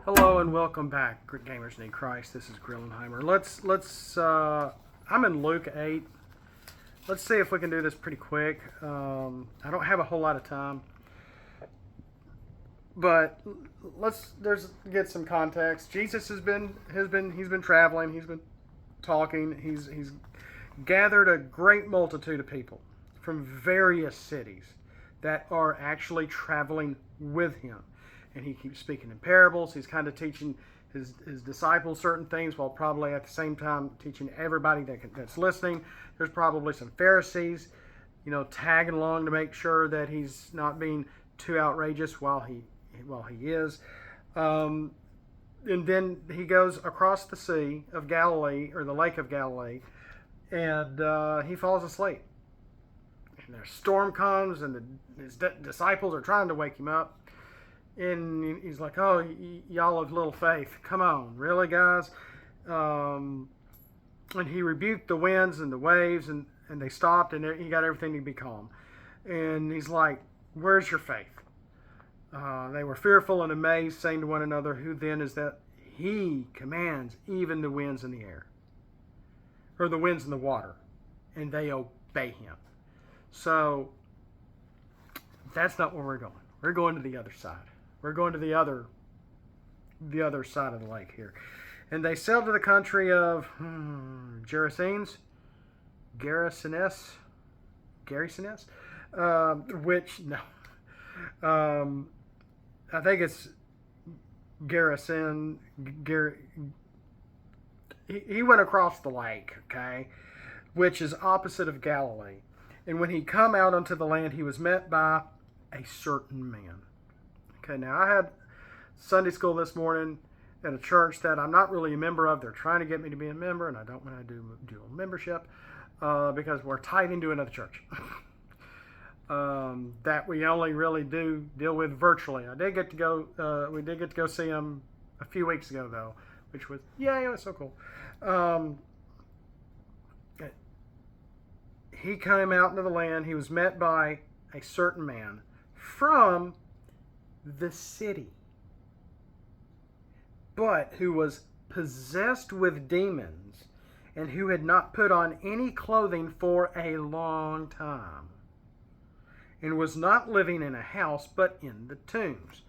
Hello and welcome back, Gamers Need Christ. This is Grillenheimer. I'm in Luke 8. Let's see if we can do this pretty quick. I don't have a whole lot of time, but let's get some context. Jesus he's been traveling. He's been talking. He's gathered a great multitude of people from various cities that are actually traveling with him. And he keeps speaking in parables. He's kind of teaching his disciples certain things while probably at the same time teaching everybody that's listening. There's probably some Pharisees, tagging along to make sure that he's not being too outrageous while he is. And then he goes across the Sea of Galilee, or the Lake of Galilee, and he falls asleep. And a storm comes, and his disciples are trying to wake him up. And he's like, "Oh, y'all have little faith. Come on, really, guys?" And he rebuked the winds and the waves, and they stopped, and he got everything to be calm. And he's like, "Where's your faith?" They were fearful and amazed, saying to one another, "Who then is that he commands even the winds and the air, or the winds and the water, and they obey him?" So that's not where we're going. We're going to the other side. We're going to the other side of the lake here. And they sailed to the country of Gerasenes, I think it's Gerasene. He went across the lake, okay, which is opposite of Galilee. And when he come out onto the land, he was met by a certain man. Okay, now I had Sunday school this morning at a church that I'm not really a member of. They're trying to get me to be a member, and I don't want to do dual membership because we're tithing to another church that we only really do deal with virtually. I did get to go. We did get to go see him a few weeks ago, though, which was it was so cool. He came out into the land. He was met by a certain man from the city, but who was possessed with demons and who had not put on any clothing for a long time, and was not living in a house but in the tombs.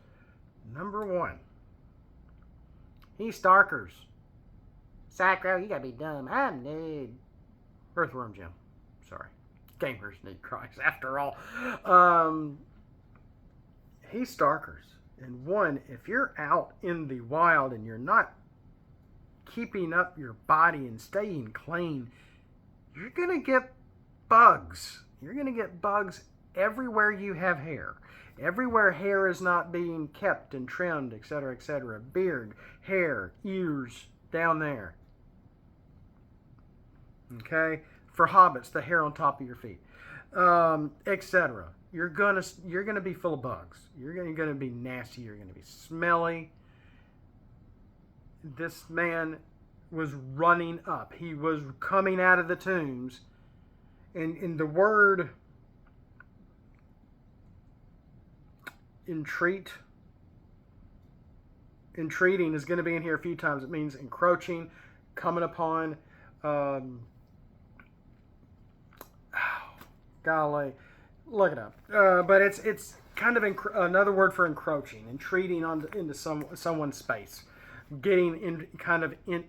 Number one, he starkers. Sacro, you gotta be dumb. I'm nude. Earthworm Jim. Sorry. Gamers need Christ after all. He starkers. And one, if you're out in the wild and you're not keeping up your body and staying clean, you're going to get bugs. You're going to get bugs everywhere you have hair. Everywhere hair is not being kept and trimmed, etc., etc. Beard, hair, ears, down there. Okay? For hobbits, the hair on top of your feet, etc. You're gonna be full of bugs. You're gonna be nasty. You're gonna be smelly. This man was running up. He was coming out of the tombs, and in the word entreating is going to be in here a few times. It means encroaching, coming upon. Golly, look it up. But it's kind of another word for encroaching, entreating into someone's space, getting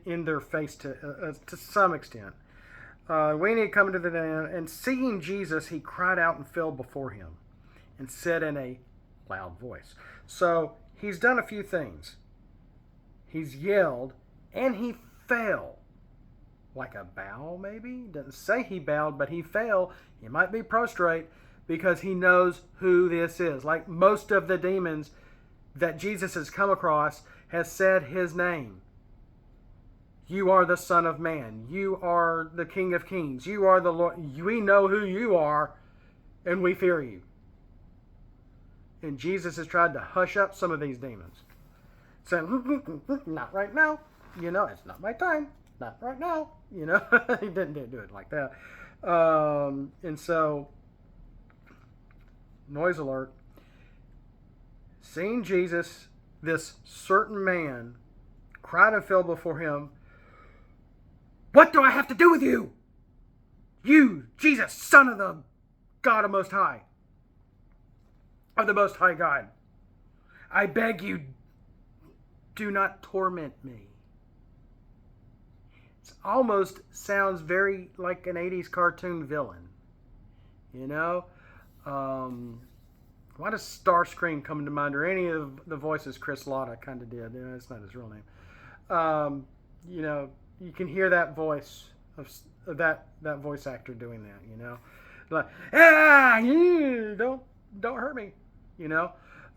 in their face to some extent. When he had come into the den, and seeing Jesus, he cried out and fell before him, and said in a loud voice. So he's done a few things. He's yelled, and he fell. Like a bow, maybe? Doesn't say he bowed, but he fell. He might be prostrate because he knows who this is. Like most of the demons that Jesus has come across has said his name. You are the Son of Man. You are the King of Kings. You are the Lord. We know who you are, and we fear you. And Jesus has tried to hush up some of these demons, saying, "Not right now. It's not my time. Not right now." He didn't do it like that. And so, noise alert. Seeing Jesus, this certain man cried and fell before him, "What do I have to do with you? You, Jesus, Son of the God of Most High, of the Most High God. I beg you, do not torment me." It almost sounds very like an 80s cartoon villain. You know? Why does Starscream come to mind, or any of the voices Chris Latta kind of did? That's not his real name. You can hear that voice of that voice actor doing that. Like, don't hurt me.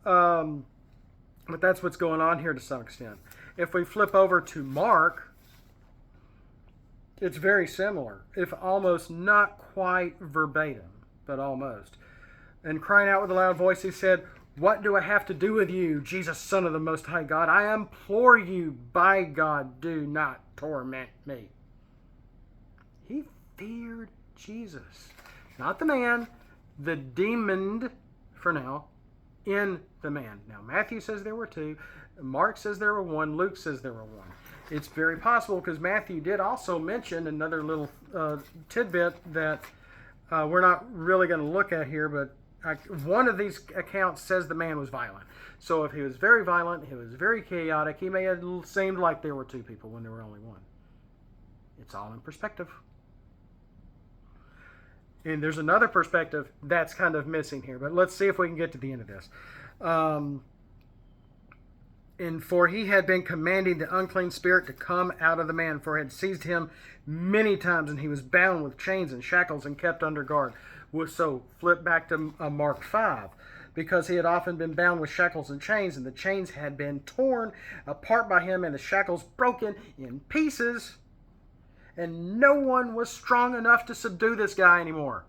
But that's what's going on here to some extent. If we flip over to Mark, it's very similar, if almost not quite verbatim, but almost. And crying out with a loud voice, he said, "What do I have to do with you, Jesus, Son of the Most High God? I implore you, by God, do not torment me." He feared Jesus. Not the man, the demon, for now, in the man. Now, Matthew says there were two. Mark says there were one. Luke says there were one. It's very possible, because Matthew did also mention another little tidbit that we're not really going to look at here, but one of these accounts says the man was violent. So if he was very violent, he was very chaotic, he may have seemed like there were two people when there were only one. It's all in perspective. And there's another perspective that's kind of missing here, but let's see if we can get to the end of this. And for he had been commanding the unclean spirit to come out of the man, for it had seized him many times, and he was bound with chains and shackles and kept under guard. So flip back to Mark 5. Because he had often been bound with shackles and chains, and the chains had been torn apart by him, and the shackles broken in pieces, and no one was strong enough to subdue this guy anymore,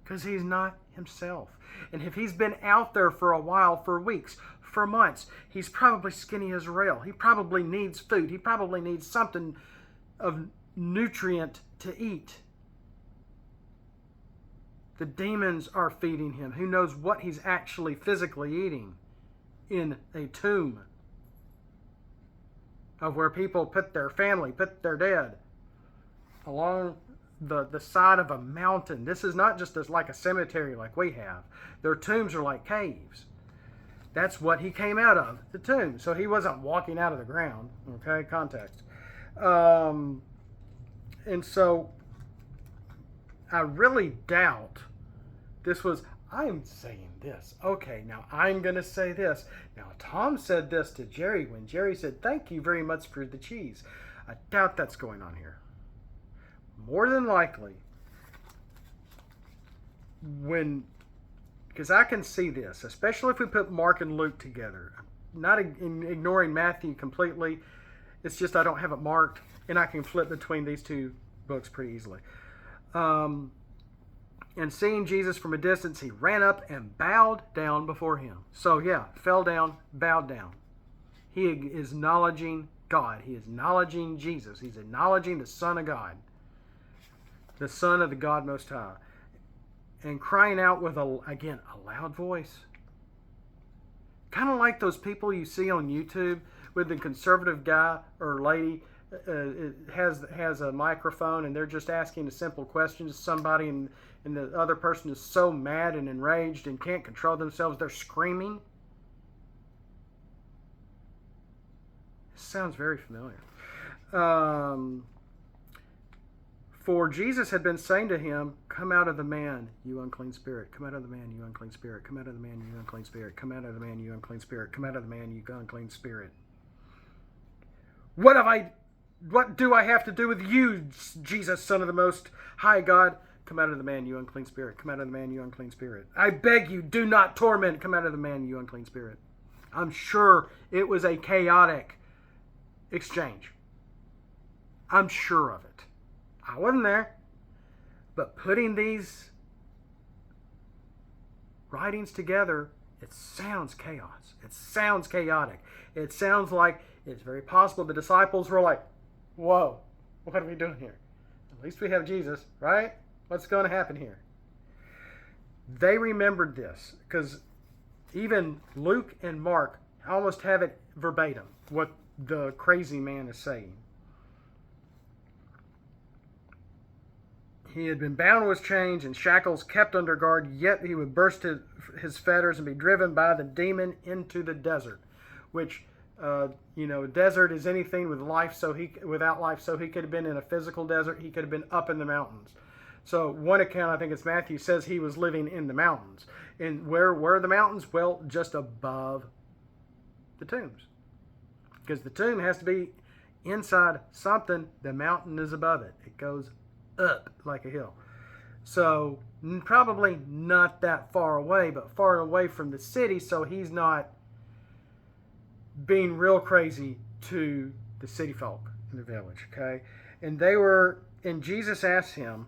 because he's not himself. And if he's been out there for a while, for weeks, for months, he's probably skinny as a rail. He probably needs food. He probably needs something of nutrient to eat. The demons are feeding him. Who knows what he's actually physically eating in a tomb of where people put their family, put their dead along the side of a mountain. This is not just like a cemetery like we have. Their tombs are like caves. That's what he came out of, the tomb. So he wasn't walking out of the ground. Okay, context. And so I really doubt this was, I'm saying this. Okay, now I'm going to say this. Now, Tom said this to Jerry when Jerry said, "Thank you very much for the cheese." I doubt that's going on here. More than likely, because I can see this, especially if we put Mark and Luke together. Not ignoring Matthew completely. It's just I don't have it marked, and I can flip between these two books pretty easily. And seeing Jesus from a distance, he ran up and bowed down before him. So yeah, fell down, bowed down. He is acknowledging God. He is acknowledging Jesus. He's acknowledging the Son of God, the Son of the God Most High, and crying out with, a loud voice. Kind of like those people you see on YouTube with the conservative guy or lady has a microphone, and they're just asking a simple question to somebody, and the other person is so mad and enraged and can't control themselves, they're screaming. This sounds very familiar. For Jesus had been saying to him, "Come out of the man, you unclean spirit. Come out of the man, you unclean spirit. Come out of the man, you unclean spirit. Come out of the man, you unclean spirit. Come out of the man, you unclean spirit. What do I have to do with you, Jesus, Son of the Most High God? Come out of the man, you unclean spirit. Come out of the man, you unclean spirit. I beg you, do not torment. Come out of the man, you unclean spirit." I'm sure it was a chaotic exchange. I'm sure of it. I wasn't there. But putting these writings together, it sounds chaos. It sounds chaotic. It sounds like it's very possible the disciples were like, "Whoa, what are we doing here? At least we have Jesus, right? What's going to happen here?" They remembered this because even Luke and Mark almost have it verbatim, what the crazy man is saying. He had been bound with chains and shackles, kept under guard, yet he would burst his fetters and be driven by the demon into the desert, which, desert is anything with life, without life, so he could have been in a physical desert, he could have been up in the mountains. So one account, I think it's Matthew, says he was living in the mountains. And where are the mountains? Well, just above the tombs. Because the tomb has to be inside something, the mountain is above it. It goes up like a hill. So probably not that far away, but far away from the city, so he's not being real crazy to the city folk in the village, okay? And Jesus asked him,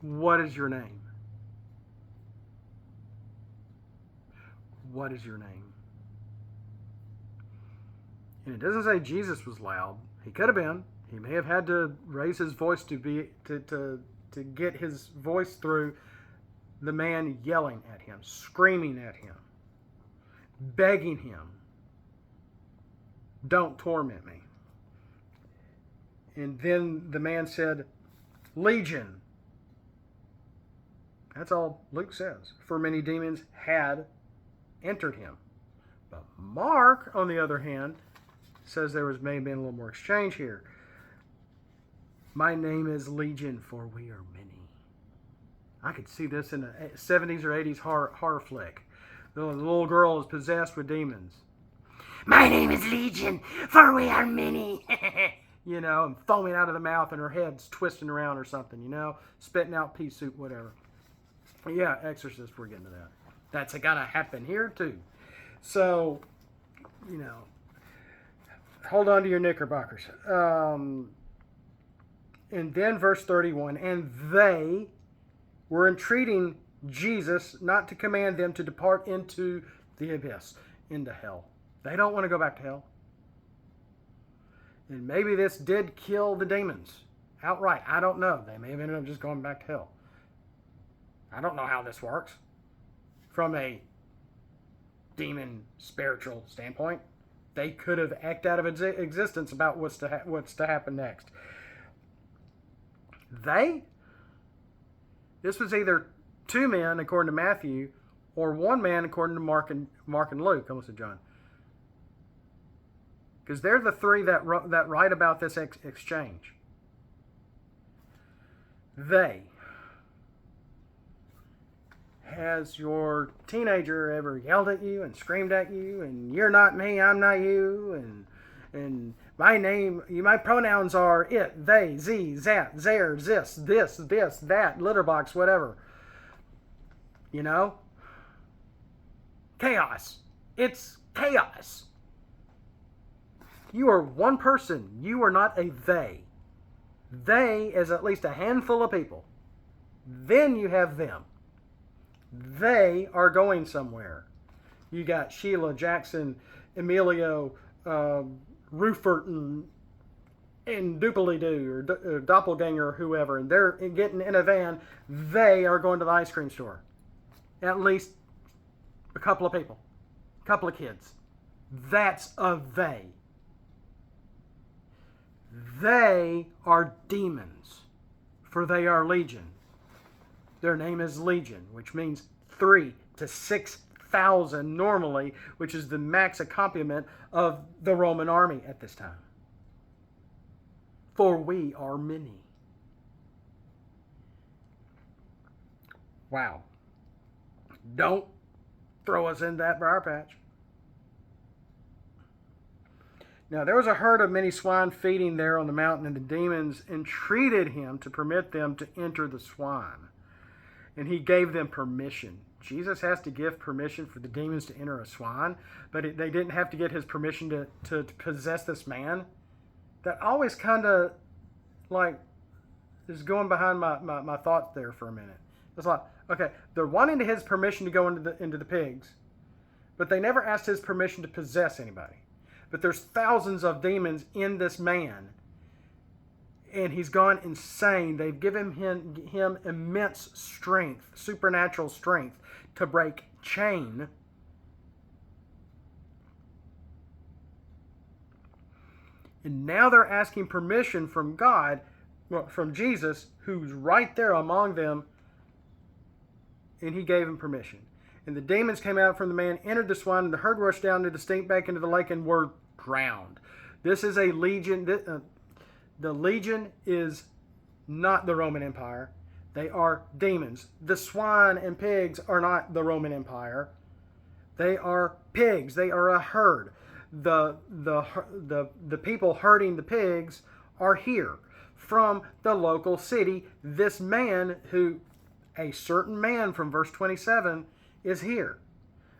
"What is your name?" What is your name? And it doesn't say Jesus was loud. He could have been. He may have had to raise his voice to get his voice through the man yelling at him, screaming at him, begging him, "Don't torment me." And then the man said, "Legion." That's all Luke says. For many demons had entered him. But Mark, on the other hand, says there was maybe a little more exchange here. "My name is Legion, for we are many." I could see this in a 70s or 80s horror flick. The little girl is possessed with demons. "My name is Legion, for we are many." And foaming out of the mouth and her head's twisting around or something, spitting out pea soup, whatever. Yeah, Exorcist, we're getting to that. That's gonna happen here too. So, hold on to your knickerbockers. And then verse 31, and they were entreating Jesus not to command them to depart into the abyss, into hell. They don't want to go back to hell. And maybe this did kill the demons outright. I don't know. They may have ended up just going back to hell. I don't know how this works from a demon spiritual standpoint. They could have acted out of existence about what's to happen next. This was either two men according to Matthew, or one man according to Mark and Luke. I almost said John, because they're the three that write about this exchange. Has your teenager ever yelled at you and screamed at you and "You're not me, I'm not you," and my pronouns are it, they, ze, zat, there, this, that, litter box, whatever. Chaos. It's chaos. You are one person. You are not a they. They is at least a handful of people. Then you have them. They are going somewhere. You got Sheila, Jackson, Emilio, Rufert, and Doopily-Doo, or Doppelganger, or whoever, and they're getting in a van. They are going to the ice cream store. At least a couple of people. A couple of kids. That's a they. They are demons, for they are legion. Their name is Legion, which means 3,000 to 6,000 normally, which is the max accompaniment of the Roman army at this time. For we are many. Wow. Don't throw us in that briar patch. Now there was a herd of many swine feeding there on the mountain, and the demons entreated him to permit them to enter the swine. And he gave them permission. Jesus has to give permission for the demons to enter a swine, but they didn't have to get his permission to possess this man. That always kind of is going behind my thoughts there for a minute. It's like, okay, they're wanting his permission to go into the pigs, but they never asked his permission to possess anybody. But there's thousands of demons in this man, and he's gone insane. They've given him immense strength, supernatural strength, to break chain And now they're asking permission from God, well, from Jesus, who's right there among them, and he gave him permission. And the demons came out from the man, entered the swine, and the herd rushed down to the stink back into the lake and were drowned. This is a legion. The legion is not the Roman Empire. They are demons. The swine and pigs are not the Roman Empire. They are pigs. They are a herd. The people herding the pigs are here from the local city. This man a certain man from verse 27 is here.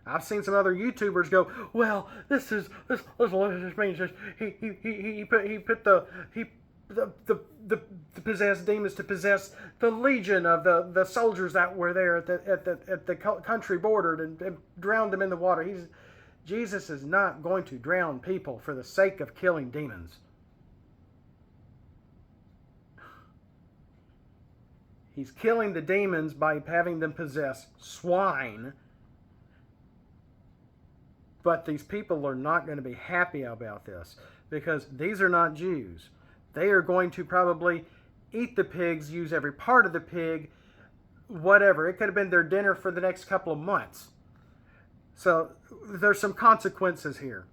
I've seen some other YouTubers go, well, this means he put the possessed demons to possess the legion of the soldiers that were there at the country border and drowned them in the water. Jesus is not going to drown people for the sake of killing demons. He's killing the demons by having them possess swine. But these people are not going to be happy about this because these are not Jews. They are going to probably eat the pigs, use every part of the pig, whatever. It could have been their dinner for the next couple of months. So there's some consequences here.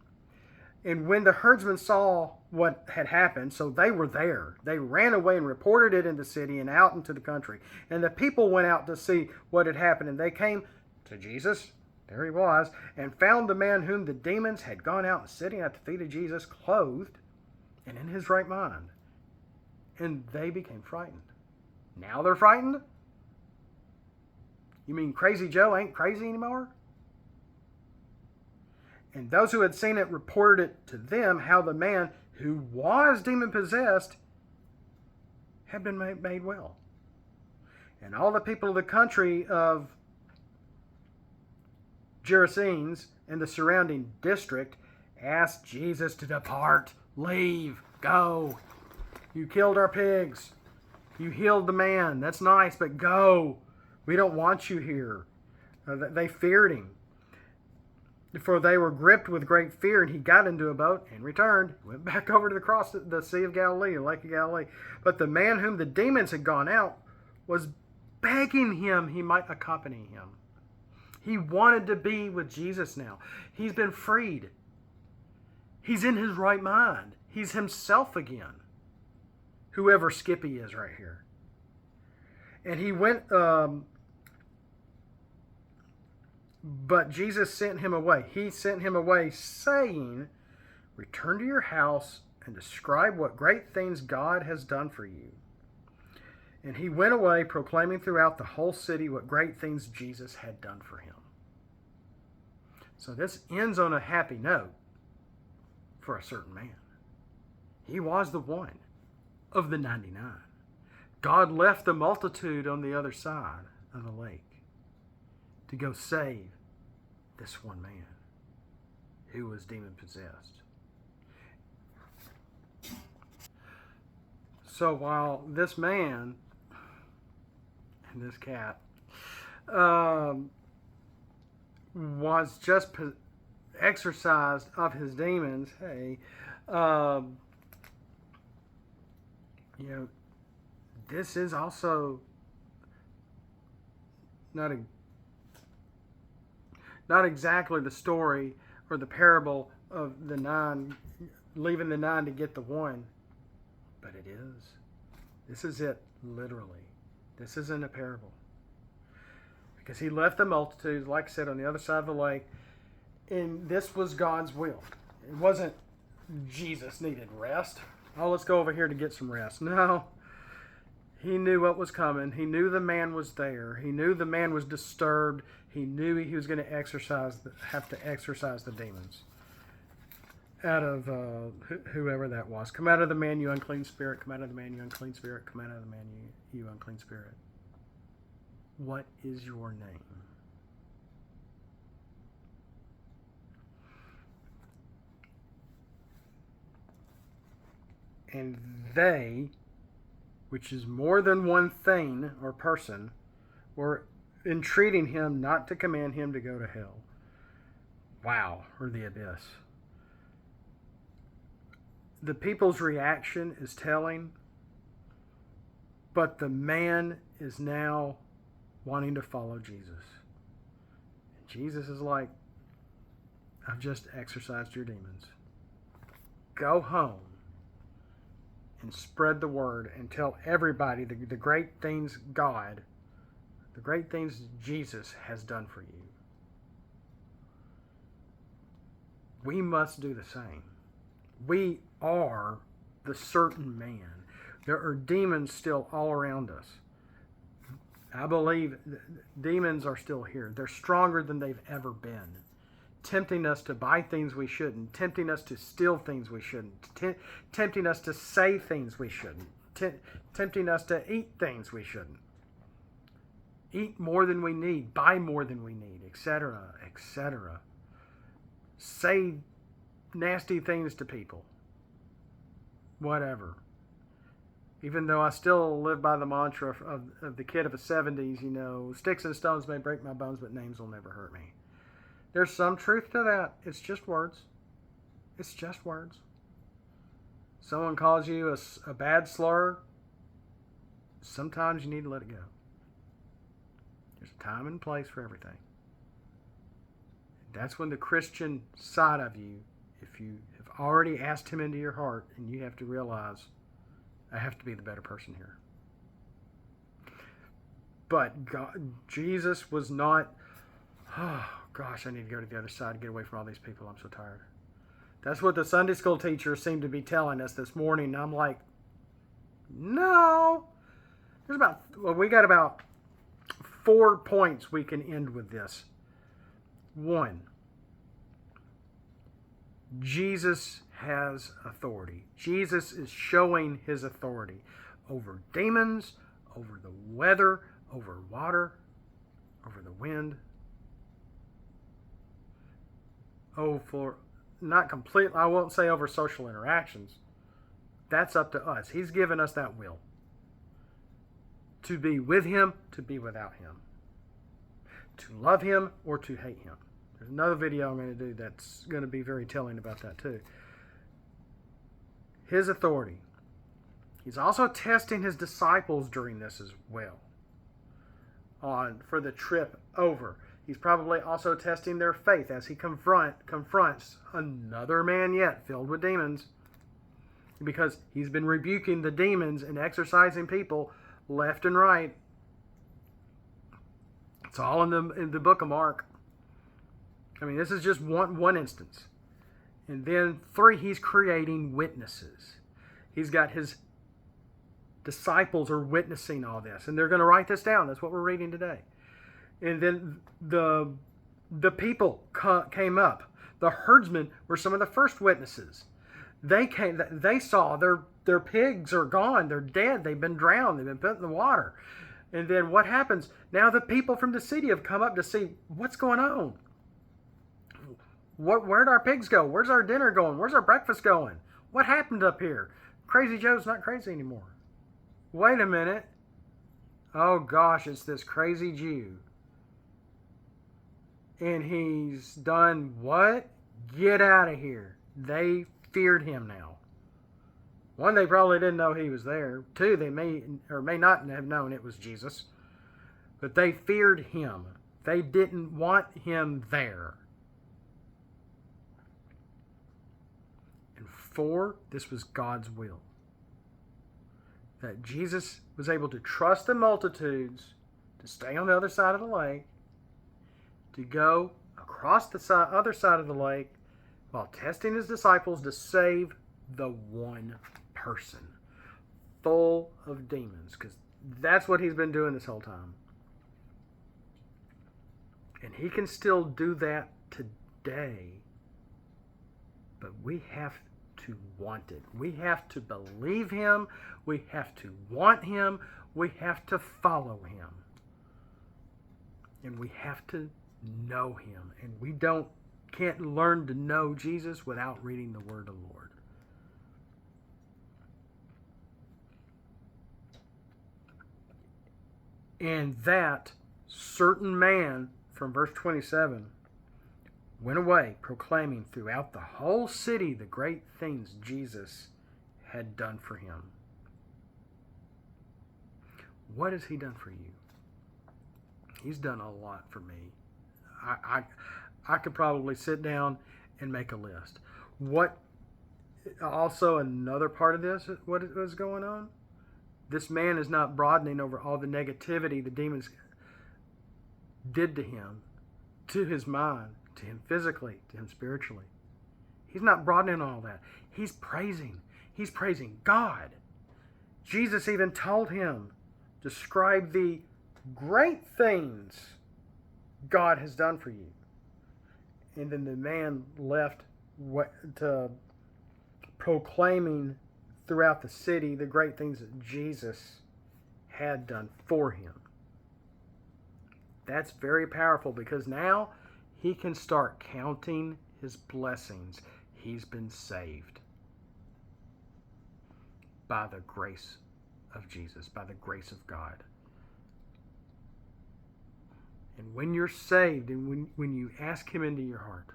And when the herdsmen saw what had happened, so they were there. They ran away and reported it in the city and out into the country. And the people went out to see what had happened. And they came to Jesus, there he was, and found the man whom the demons had gone out and sitting at the feet of Jesus, clothed and in his right mind. And they became frightened. Now they're frightened? You mean Crazy Joe ain't crazy anymore? And those who had seen it reported it to them how the man who was demon-possessed had been made well. And all the people of the country of Gerasenes and the surrounding district asked Jesus to depart, leave, go. You killed our pigs. You healed the man. That's nice, but go. We don't want you here. They feared him. For they were gripped with great fear, and he got into a boat and returned, went back over to the Sea of Galilee, the Lake of Galilee. But the man whom the demons had gone out was begging him he might accompany him. He wanted to be with Jesus now. He's been freed. He's in his right mind. He's himself again. Whoever Skippy is right here. And he went... But Jesus sent him away. He sent him away saying, return to your house and describe what great things God has done for you. And he went away proclaiming throughout the whole city what great things Jesus had done for him. So this ends on a happy note for a certain man. He was the one of the 99. God left the multitude on the other side of the lake to go save this one man who was demon-possessed. So while this man and this cat was just exorcised of his demons, this is also not exactly the story or the parable of the 9, leaving the 9 to get the 1, but it is. This is it, literally. This isn't a parable. Because he left the multitudes, like I said, on the other side of the lake, and this was God's will. It wasn't Jesus needed rest. Oh, let's go over here to get some rest. No. He knew what was coming. He knew the man was there. He knew the man was disturbed. He knew he was going to have to exorcise the demons out of whoever that was. Come out of the man, you unclean spirit. Come out of the man, you unclean spirit. Come out of the man, you unclean spirit. What is your name? And they, which is more than one thing or person, were entreating him not to command him to go to hell. Wow, or the abyss. The people's reaction is telling, but the man is now wanting to follow Jesus. And Jesus is like, I've just exorcised your demons. Go home and spread the word and tell everybody the great things God, the great things Jesus has done for you. We must do the same. We are the certain man. There are demons still all around us. I believe demons are still here. They're stronger than they've ever been, tempting us to buy things we shouldn't, tempting us to steal things we shouldn't, tempting us to say things we shouldn't, tempting us to eat things we shouldn't, eat more than we need, buy more than we need, etc., etc. Say nasty things to people. Whatever. Even though I still live by the mantra of the kid of the 70s, you know, sticks and stones may break my bones, but names will never hurt me. There's some truth to that. It's just words. It's just words. Someone calls you a bad slur, sometimes you need to let it go. There's a time and place for everything. That's when the Christian side of you, if you have already asked him into your heart, and you have to realize, I have to be the better person here. But God, Jesus was not, oh gosh, I need to go to the other side to get away from all these people. I'm so tired. That's what the Sunday school teacher seemed to be telling us this morning. And I'm like, no. We got about 4 points we can end with this. 1, Jesus has authority. Jesus is showing his authority over demons, over the weather, over water, over the wind. Oh, for not complete, I won't say over social interactions. That's up to us. He's given us that will. To be with him, to be without him. To love him or to hate him. There's another video I'm going to do that's going to be very telling about that too. His authority. He's also testing his disciples during this as well. For the trip over. He's probably also testing their faith as he confronts another man yet filled with demons. Because he's been rebuking the demons and exorcising people left and right. It's all in the book of Mark. I mean, this is just one instance. And then 3, he's creating witnesses. He's got his disciples are witnessing all this. And they're going to write this down. That's what we're reading today. And then the people came up. The herdsmen were some of the first witnesses. They saw their pigs are gone. They're dead. They've been drowned. They've been put in the water. And then what happens? Now the people from the city have come up to see what's going on. Where'd our pigs go? Where's our dinner going? Where's our breakfast going? What happened up here? Crazy Joe's not crazy anymore. Wait a minute. Oh gosh, it's this crazy Jew. And he's done what? Get out of here. They feared him now. 1, they probably didn't know he was there. 2, they may or may not have known it was Jesus. But they feared him. They didn't want him there. And 4, this was God's will. That Jesus was able to trust the multitudes to stay on the other side of the lake, to go across the other side of the lake while testing his disciples to save the one person full of demons, because that's what he's been doing this whole time. And he can still do that today, but we have to want it. We have to believe him. We have to want him. We have to follow him. And we have to know him. And we can't learn to know Jesus without reading the word of the Lord. And that certain man from verse 27 went away, proclaiming throughout the whole city the great things Jesus had done for him. What has he done for you? He's done a lot for me. I could probably sit down and make a list. What also another part of this, what is going on? This man is not broadening over all the negativity the demons did to him, to his mind, to him physically, to him spiritually. He's not broadening all that. He's praising. He's praising God. Jesus even told him, describe the great things God has done for you. And then the man left to proclaiming throughout the city the great things that Jesus had done for him. That's very powerful, because now he can start counting his blessings. He's been saved by the grace of Jesus, by the grace of God. And when you're saved and when you ask him into your heart,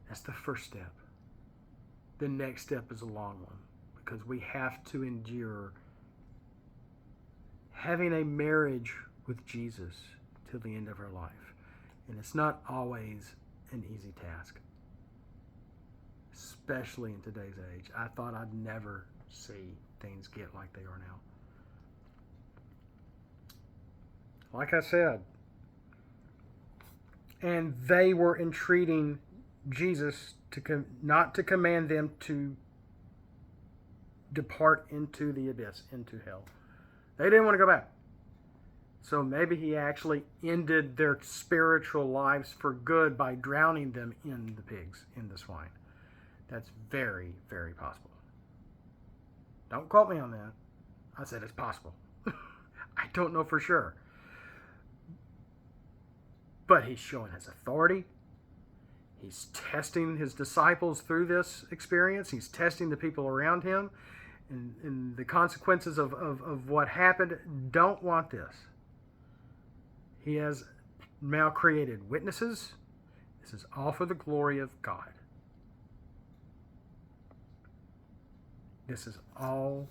that's the first step. The next step is a long one, because we have to endure having a marriage with Jesus till the end of our life. And it's not always an easy task, especially in today's age. I thought I'd never see things get like they are now. Like I said, and they were entreating Jesus not to command them to depart into the abyss, into hell. They didn't want to go back. So maybe he actually ended their spiritual lives for good by drowning them in the pigs, in the swine. That's very, very possible. Don't quote me on that. I said it's possible. I don't know for sure. But he's showing his authority. He's testing his disciples through this experience. He's testing the people around him. And the consequences of what happened don't want this. He has now created witnesses. This is all for the glory of God. This is all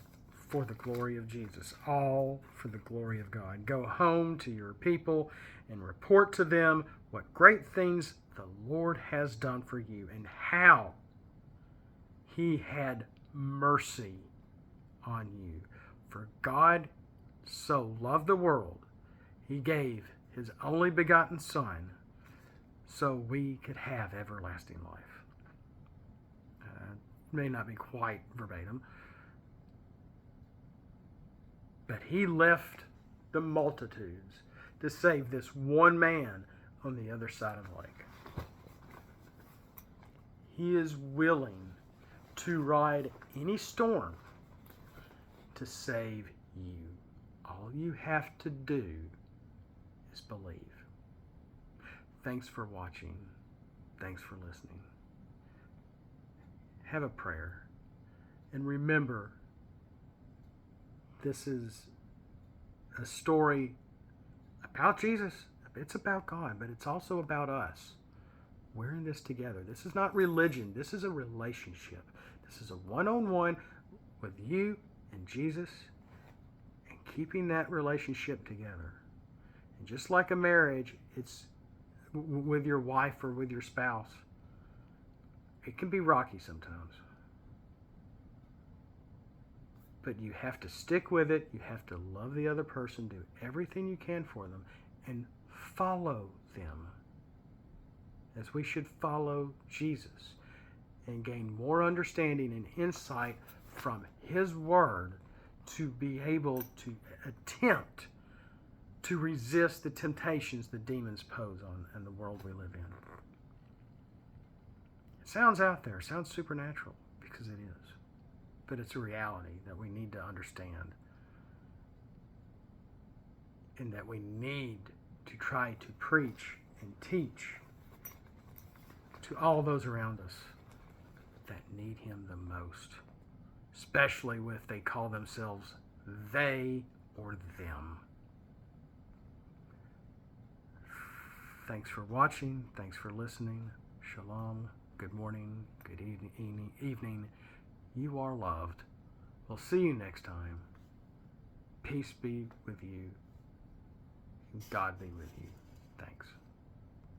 for the glory of Jesus. All for the glory of God. Go home to your people and report to them what great things the Lord has done for you, and how he had mercy on you. For God so loved the world, he gave his only begotten Son, so we could have everlasting life. May not be quite verbatim, but he left the multitudes to save this one man on the other side of the lake. He is willing to ride any storm to save you. All you have to do is believe. Thanks for watching. Thanks for listening. Have a prayer. And remember, this is a story about Jesus. It's about God, but it's also about us. We're in this together. This is not religion. This is a relationship. This is a one-on-one with you and Jesus, and keeping that relationship together. And just like a marriage, it's with your wife or with your spouse. It can be rocky sometimes. But you have to stick with it. You have to love the other person, do everything you can for them, and follow them as we should follow Jesus, and gain more understanding and insight from his word to be able to attempt to resist the temptations the demons pose on in the world we live in. It sounds out there, it sounds supernatural, because it is. But it's a reality that we need to understand, and that we need to try to preach and teach to all those around us that need him the most, especially if they call themselves they or them. Thanks for watching. Thanks for listening. Shalom. Good morning. Good evening. You are loved. We'll see you next time. Peace be with you. God be with you. Thanks.